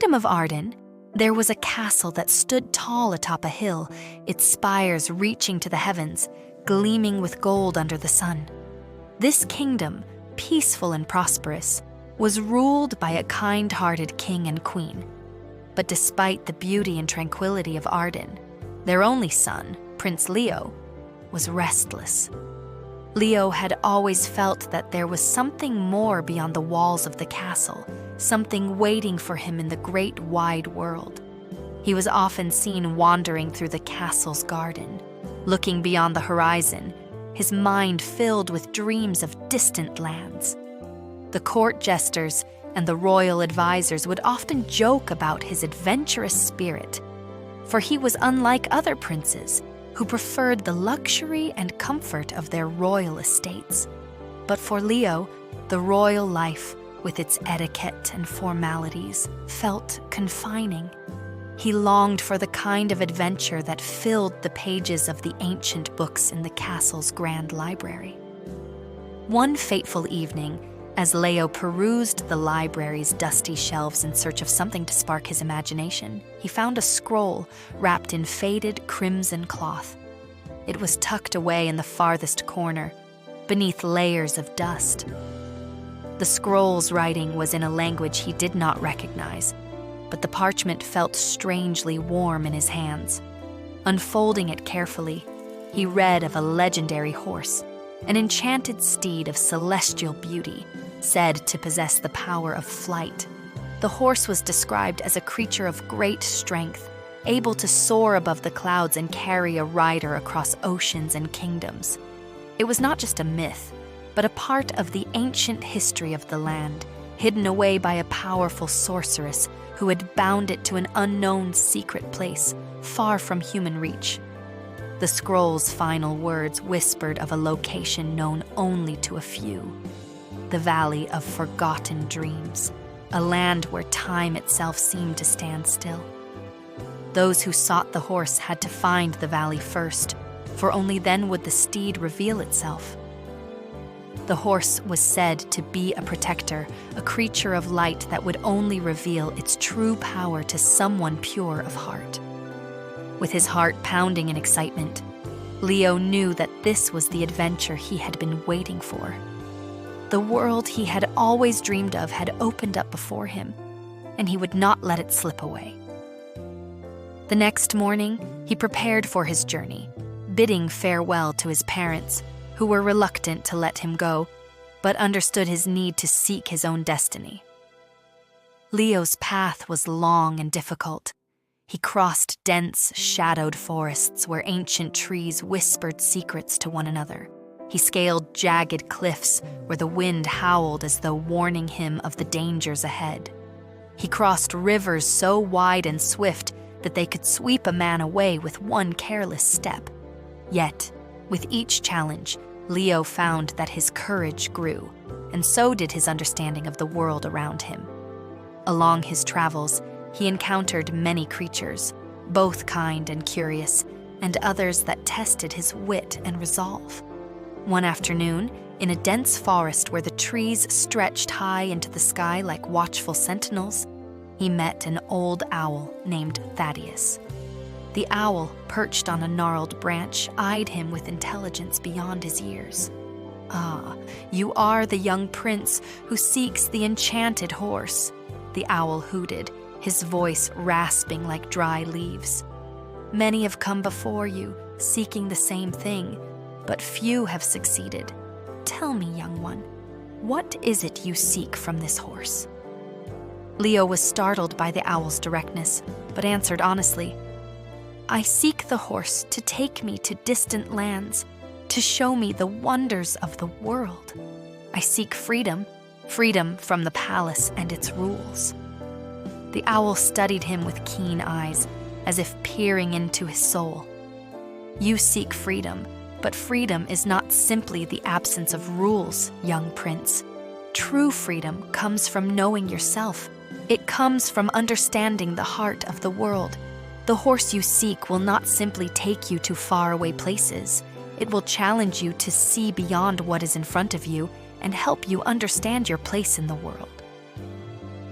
kingdom of Ardin, there was a castle that stood tall atop a hill, its spires reaching to the heavens, gleaming with gold under the sun. This kingdom, peaceful and prosperous, was ruled by a kind-hearted king and queen. But despite the beauty and tranquility of Ardin, their only son, Prince Leo, was restless. Leo had always felt that there was something more beyond the walls of the castle, something waiting for him in the great wide world. He was often seen wandering through the castle's garden, looking beyond the horizon, his mind filled with dreams of distant lands. The court jesters and the royal advisors would often joke about his adventurous spirit, for he was unlike other princes who preferred the luxury and comfort of their royal estates. But for Leo, the royal life, with its etiquette and formalities, felt confining. He longed for the kind of adventure that filled the pages of the ancient books in the castle's grand library. One fateful evening, as Leo perused the library's dusty shelves in search of something to spark his imagination, he found a scroll wrapped in faded crimson cloth. It was tucked away in the farthest corner, beneath layers of dust. The scroll's writing was in a language he did not recognize, but the parchment felt strangely warm in his hands. Unfolding it carefully, he read of a legendary horse, an enchanted steed of celestial beauty, said to possess the power of flight. The horse was described as a creature of great strength, able to soar above the clouds and carry a rider across oceans and kingdoms. It was not just a myth, but a part of the ancient history of the land, hidden away by a powerful sorceress who had bound it to an unknown secret place, far from human reach. The scroll's final words whispered of a location known only to a few: the Valley of Forgotten Dreams, a land where time itself seemed to stand still. Those who sought the horse had to find the valley first, for only then would the steed reveal itself. The horse was said to be a protector, a creature of light that would only reveal its true power to someone pure of heart. With his heart pounding in excitement, Leo knew that this was the adventure he had been waiting for. The world he had always dreamed of had opened up before him, and he would not let it slip away. The next morning, he prepared for his journey, bidding farewell to his parents, who were reluctant to let him go, but understood his need to seek his own destiny. Leo's path was long and difficult. He crossed dense, shadowed forests where ancient trees whispered secrets to one another. He scaled jagged cliffs where the wind howled as though warning him of the dangers ahead. He crossed rivers so wide and swift that they could sweep a man away with one careless step. Yet, with each challenge, Leo found that his courage grew, and so did his understanding of the world around him. Along his travels, he encountered many creatures, both kind and curious, and others that tested his wit and resolve. One afternoon, in a dense forest where the trees stretched high into the sky like watchful sentinels, he met an old owl named Thaddeus. The owl, perched on a gnarled branch, eyed him with intelligence beyond his years. "Ah, you are the young prince who seeks the enchanted horse," the owl hooted, his voice rasping like dry leaves. "Many have come before you, seeking the same thing, but few have succeeded. Tell me, young one, what is it you seek from this horse?" Leo was startled by the owl's directness, but answered honestly, "I seek the horse to take me to distant lands, to show me the wonders of the world. I seek freedom, freedom from the palace and its rules." The owl studied him with keen eyes, as if peering into his soul. "You seek freedom, but freedom is not simply the absence of rules, young prince. True freedom comes from knowing yourself. It comes from understanding the heart of the world. The horse you seek will not simply take you to faraway places. It will challenge you to see beyond what is in front of you and help you understand your place in the world."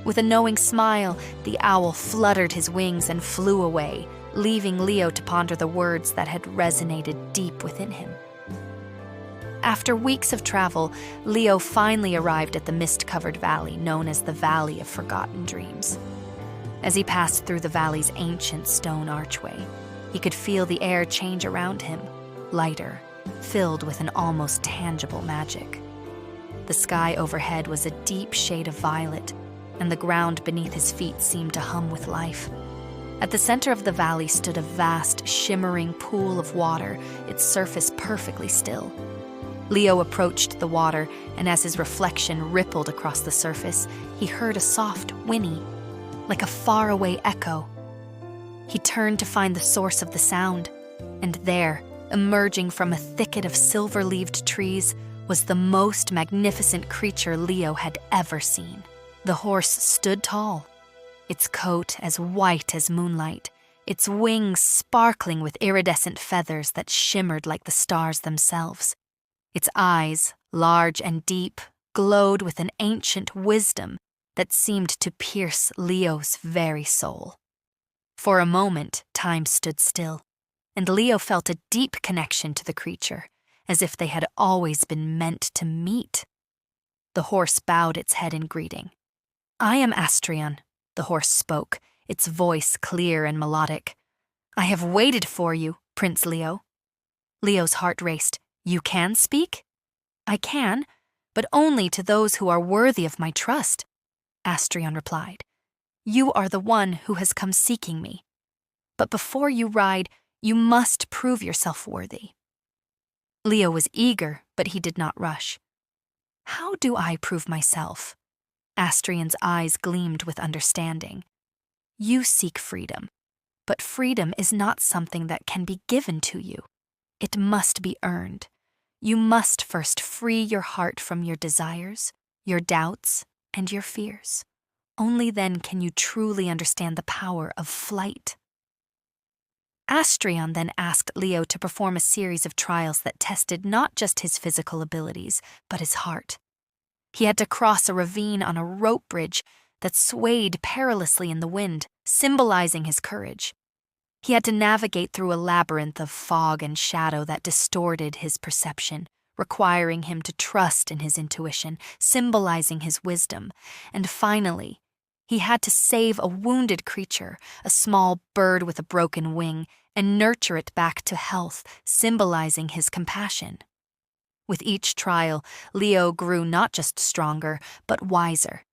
With a knowing smile, the owl fluttered his wings and flew away, leaving Leo to ponder the words that had resonated deep within him. After weeks of travel, Leo finally arrived at the mist-covered valley known as the Valley of Forgotten Dreams. As he passed through the valley's ancient stone archway, he could feel the air change around him, lighter, filled with an almost tangible magic. The sky overhead was a deep shade of violet, and the ground beneath his feet seemed to hum with life. At the center of the valley stood a vast, shimmering pool of water, its surface perfectly still. Leo approached the water, and as his reflection rippled across the surface, he heard a soft whinny, like a faraway echo. He turned to find the source of the sound, and there, emerging from a thicket of silver-leaved trees, was the most magnificent creature Leo had ever seen. The horse stood tall, its coat as white as moonlight, its wings sparkling with iridescent feathers that shimmered like the stars themselves. Its eyes, large and deep, glowed with an ancient wisdom that seemed to pierce Leo's very soul. For a moment, time stood still, and Leo felt a deep connection to the creature, as if they had always been meant to meet. The horse bowed its head in greeting. "I am Astrion," the horse spoke, its voice clear and melodic. "I have waited for you, Prince Leo." Leo's heart raced. "You can speak?" "I can, but only to those who are worthy of my trust," Astrion replied. "You are the one who has come seeking me. But before you ride, you must prove yourself worthy." Leo was eager, but he did not rush. "How do I prove myself?" Astrion's eyes gleamed with understanding. "You seek freedom, but freedom is not something that can be given to you. It must be earned. You must first free your heart from your desires, your doubts, and your fears. Only then can you truly understand the power of flight." Astrion then asked Leo to perform a series of trials that tested not just his physical abilities, but his heart. He had to cross a ravine on a rope bridge that swayed perilously in the wind, symbolizing his courage. He had to navigate through a labyrinth of fog and shadow that distorted his perception, requiring him to trust in his intuition, symbolizing his wisdom. And finally, he had to save a wounded creature, a small bird with a broken wing, and nurture it back to health, symbolizing his compassion. With each trial, Leo grew not just stronger, but wiser.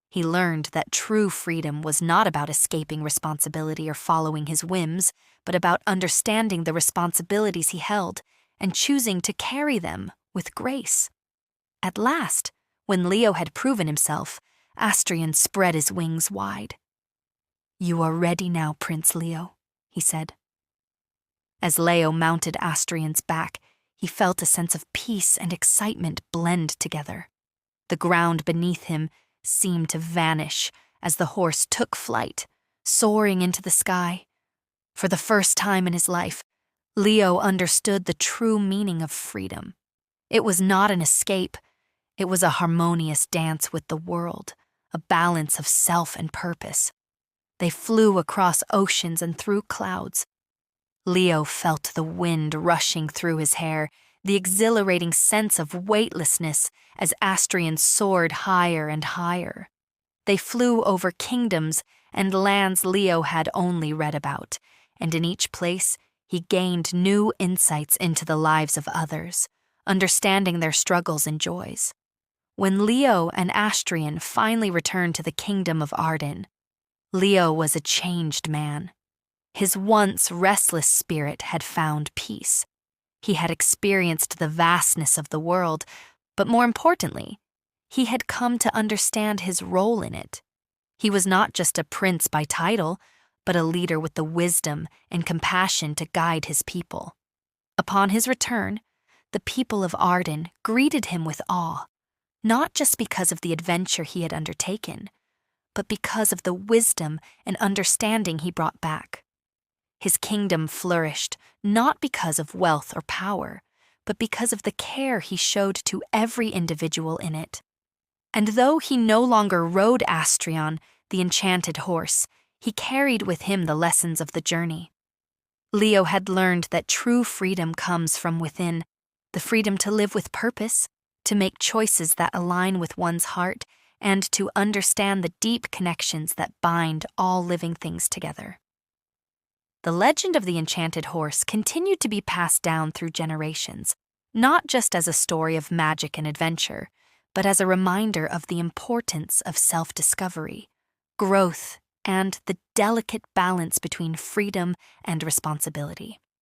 He learned that true freedom was not about escaping responsibility or following his whims, but about understanding the responsibilities he held and choosing to carry them with grace. At last, when Leo had proven himself, Astrion spread his wings wide. "You are ready now, Prince Leo," he said. As Leo mounted Astrion's back, he felt a sense of peace and excitement blend together. The ground beneath him seemed to vanish as the horse took flight, soaring into the sky. For the first time in his life, Leo understood the true meaning of freedom. It was not an escape. It was a harmonious dance with the world, a balance of self and purpose. They flew across oceans and through clouds. Leo felt the wind rushing through his hair, the exhilarating sense of weightlessness as Astrion soared higher and higher. They flew over kingdoms and lands Leo had only read about, and in each place he gained new insights into the lives of others, understanding their struggles and joys. When Leo and Astrion finally returned to the kingdom of Ardin, Leo was a changed man. His once restless spirit had found peace. He had experienced the vastness of the world, but more importantly, he had come to understand his role in it. He was not just a prince by title, but a leader with the wisdom and compassion to guide his people. Upon his return, the people of Ardin greeted him with awe, not just because of the adventure he had undertaken, but because of the wisdom and understanding he brought back. His kingdom flourished not because of wealth or power, but because of the care he showed to every individual in it. And though he no longer rode Astrion, the enchanted horse, he carried with him the lessons of the journey. Leo had learned that true freedom comes from within, the freedom to live with purpose, to make choices that align with one's heart, and to understand the deep connections that bind all living things together. The legend of the enchanted horse continued to be passed down through generations, not just as a story of magic and adventure, but as a reminder of the importance of self-discovery, growth, and the delicate balance between freedom and responsibility.